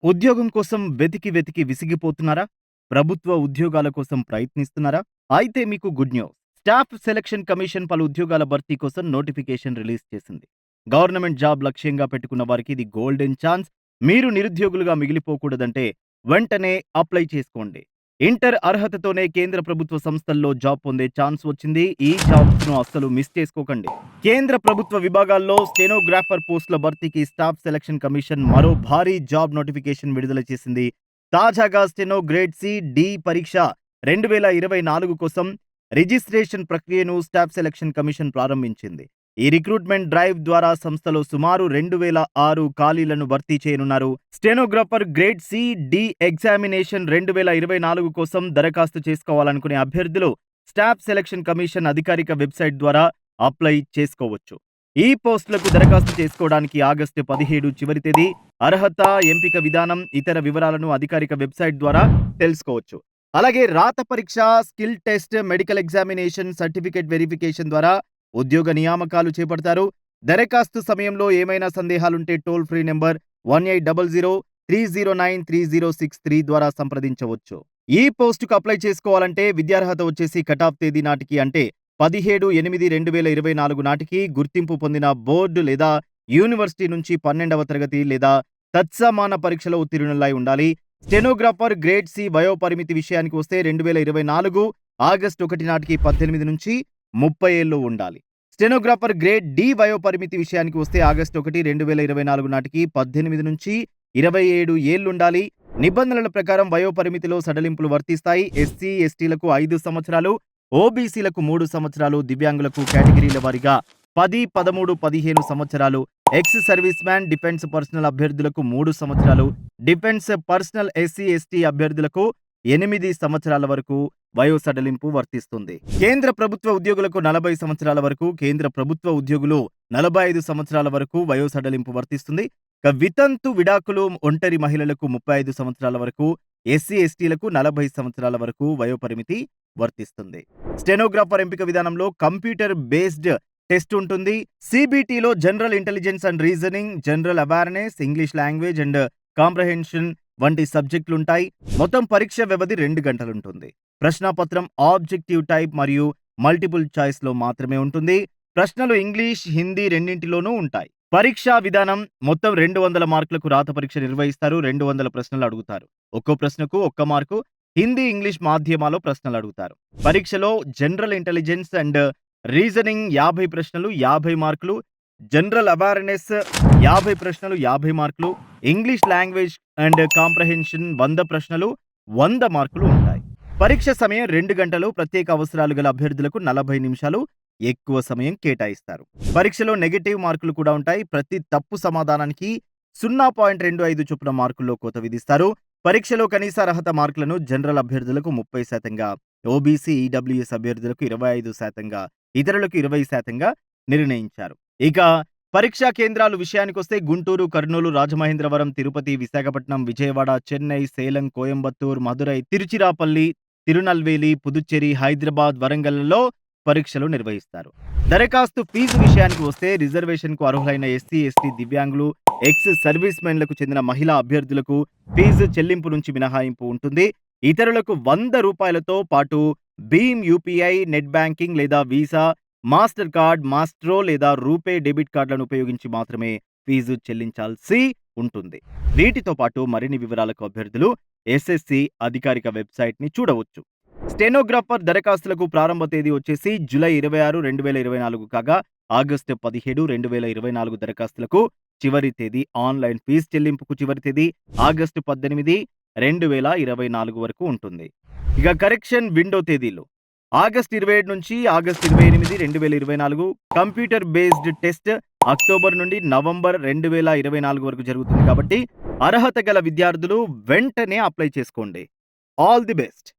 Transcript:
ఉద్యోగం కోసం వెతికి వెతికి విసిగిపోతున్నారా? ప్రభుత్వ ఉద్యోగాల కోసం ప్రయత్నిస్తున్నారా? అయితే మీకు good news. Staff selection commission పలు ఉద్యోగాల భర్తీ కోసం నోటిఫికేషన్ రిలీజ్ చేసింది. గవర్నమెంట్ జాబ్ లక్ష్యంగా పెట్టుకున్న వారికి ఇది గోల్డెన్ ఛాన్స్. మీరు నిరుద్యోగులుగా మిగిలిపోకూడదంటే వెంటనే అప్లై చేసుకోండి. ఇంటర్ అర్హతతోనే కేంద్ర ప్రభుత్వ సంస్థల్లో జాబ్ పొందే ఛాన్స్ వచ్చింది. ఈ ఛాన్స్‌ను అస్సలు మిస్ చేసుకోకండి. కేంద్ర ప్రభుత్వ విభాగాల్లో స్టెనోగ్రాఫర్ పోస్టుల భర్తీకి స్టాఫ్ సెలక్షన్ కమిషన్ మరో భారీ జాబ్ నోటిఫికేషన్ విడుదల చేసింది. తాజాగా స్టెనో గ్రేడ్ సి, డి పరీక్ష 2024 కోసం రిజిస్ట్రేషన్ ప్రక్రియను స్టాఫ్ సెలక్షన్ కమిషన్ ప్రారంభించింది. ఈ రిక్రూట్మెంట్ డ్రైవ్ ద్వారా సంస్థలో సుమారు 2006 ఖాళీలను భర్తీ చేయనున్నారు. Stenographer grade C, D examination 2024 కోసం దరఖాస్తు చేసుకోవాలనుకునే అభ్యర్థులు స్టాఫ్ సెలక్షన్ కమిషన్ అధికారిక వెబ్సైట్ ద్వారా అప్లై చేసుకోవచ్చు. ఈ పోస్టులకు దరఖాస్తు చేసుకోవడానికి ఆగస్టు 17 చివరి తేదీ. అర్హత, ఎంపిక విధానం, ఇతర వివరాలను అధికారిక వెబ్సైట్ ద్వారా తెలుసుకోవచ్చు. అలాగే రాత పరీక్ష, skill test, medical examination, certificate verification ద్వారా ఉద్యోగ నియామకాలు చేపడతారు. దరఖాస్తు సమయంలో ఏమైనా సందేహాలుంటే టోల్ ఫ్రీ నెంబర్ 1800-309-3063 ద్వారా సంప్రదించవచ్చు. ఈ పోస్టుకు అప్లై చేసుకోవాలంటే విద్యార్హత వచ్చేసి కటాఫ్ తేదీ నాటికి అంటే 17/8/2024 నాటికి గుర్తింపు పొందిన బోర్డు లేదా యూనివర్సిటీ నుంచి 12వ తరగతి లేదా తత్సమాన పరీక్షలో ఉత్తీర్ణులై ఉండాలి. స్టెనోగ్రాఫర్ గ్రేడ్ సి వయోపరిమితి విషయానికి వస్తే 2024 ఆగస్టు 1 నాటికి 18 నుంచి 30 ఏళ్లు ఉండాలి. స్టెనోగ్రాఫర్ గ్రేడ్ డి వయోపరిమితి విషయానికి వస్తే ఆగస్టు 1, 2024 నాటికి 18 నుంచి 27 ఏళ్లుండాలి. నిబంధనల ప్రకారం వయోపరిమితిలో సడలింపులు వర్తిస్తాయి. ఎస్సీ, ఎస్టీలకు 5 సంవత్సరాలు, ఓబీసీలకు 3 సంవత్సరాలు, దివ్యాంగులకు కేటగిరీల వారీగా 10, 13, 15 సంవత్సరాలు, ex service man, defence personnel అభ్యర్థులకు 3 సంవత్సరాలు, డిఫెన్స్ పర్సనల్ ఎస్సీ, ఎస్టీ అభ్యర్థులకు 8 సంవత్సరాల వరకు వయో సడలింపు వర్తిస్తుంది. కేంద్ర ప్రభుత్వ ఉద్యోగులకు 40 సంవత్సరాల వరకు, కేంద్ర ప్రభుత్వ ఉద్యోగులు 45 సంవత్సరాల వరకు వయో సడలింపు వర్తిస్తుంది. వితంతు విడాకులు ఒంటరి మహిళలకు 35 సంవత్సరాల వరకు, ఎస్సీ, ఎస్టీలకు 40 సంవత్సరాల వరకు వయోపరిమితి వర్తిస్తుంది. స్టెనోగ్రాఫర్ ఎంపిక విధానంలో కంప్యూటర్ బేస్డ్ టెస్ట్ ఉంటుంది. సిబిటిలో general intelligence and reasoning, general awareness, English language and comprehension వంటి సబ్జెక్టులుంటాయి. మొత్తం పరీక్ష వ్యవధి 2 గంటలుంటుంది. ప్రశ్నాపత్రం ఆబ్జెక్టివ్ టైప్ మరియు మల్టిపుల్ చాయిస్ లో మాత్రమే ఉంటుంది. ప్రశ్నలు ఇంగ్లీష్, హిందీ రెండింటిలోనూ ఉంటాయి. పరీక్షా విధానం మొత్తం 200 మార్కులకు రాత పరీక్ష నిర్వహిస్తారు. 200 ప్రశ్నలు అడుగుతారు. ఒక్కో ప్రశ్నకు 1 మార్కు. హిందీ, ఇంగ్లీష్ మాధ్యమాల్లో ప్రశ్నలు అడుగుతారు. పరీక్షలో జనరల్ ఇంటెలిజెన్స్ అండ్ రీజనింగ్ 50 ప్రశ్నలు 50 మార్కులు, జనరల్ అవేర్నెస్ 50 ప్రశ్నలు 50 మార్కులు, ఇంగ్లీష్ లాంగ్వేజ్ అండ్ కాంప్రహెన్షన్ 100 ప్రశ్నలు 100 మార్కులు ఉంటాయి. పరీక్ష సమయం 2 గంటలు. ప్రత్యేక అవసరాలు గల అభ్యర్థులకు 40 నిమిషాలు ఎక్కువ సమయం కేటాయిస్తారు. పరీక్షలో నెగటివ్ మార్కులు కూడా ఉంటాయి. ప్రతి తప్పు సమాధానానికి 0.25 చొప్పున మార్కుల్లో కోత విధిస్తారు. పరీక్షలో కనీస అర్హత మార్కులను జనరల్ అభ్యర్థులకు 30%గా, ఓబీసీ, ఈడబ్ల్యూఎస్ అభ్యర్థులకు 25%గా, ఇతరులకు 20%గా నిర్ణయించారు. ఇక పరీక్షా కేంద్రాలు విషయానికొస్తే గుంటూరు, కర్నూలు, రాజమహేంద్రవరం, తిరుపతి, విశాఖపట్నం, విజయవాడ, చెన్నై, సేలం, కోయంబత్తూర్, మదురై, తిరుచిరాపల్లి, తిరునల్వేలి, పుదుచ్చేరి, హైదరాబాద్, వరంగల్లో పరీక్షలు నిర్వహిస్తారు. దరఖాస్తు ఫీజు విషయానికి వస్తే రిజర్వేషన్కు అర్హులైన ఎస్సీ, ఎస్టీ, దివ్యాంగులు, ఎక్స్ సర్వీస్ మెన్లకు చెందిన మహిళా అభ్యర్థులకు ఫీజు చెల్లింపు నుంచి మినహాయింపు ఉంటుంది. ఇతరులకు ₹100తో పాటు భీమ్ యూపీఐ, నెట్ బ్యాంకింగ్ లేదా వీసా, మాస్టర్ కార్డ్, మాస్ట్రో లేదా రూపే డెబిట్ కార్డులను ఉపయోగించి మాత్రమే ఫీజు చెల్లించాల్సి ఉంటుంది. వీటితో పాటు మరిన్ని వివరాలకు అభ్యర్థులు ఎస్ఎస్సి అధికారిక వెబ్సైట్ ని చూడవచ్చు. స్టెనోగ్రాఫర్ దరఖాస్తులకు ప్రారంభ తేదీ వచ్చేసి జూలై 26, 2024 కాగా ఆగస్టు 17, 2024 దరఖాస్తులకు చివరి తేదీ. ఆన్లైన్ ఫీజు చెల్లింపుకు చివరి తేదీ ఆగస్టు 18, 2024 వరకు ఉంటుంది. ఇక కరెక్షన్ విండో తేదీలు ఆగస్టు 27 నుంచి August 28, 2024. Computer based test October నుండి నవంబర్ 2024 వరకు జరుగుతుంది. కాబట్టి అర్హత గల విద్యార్థులు వెంటనే అప్లై చేసుకోండి. All the best.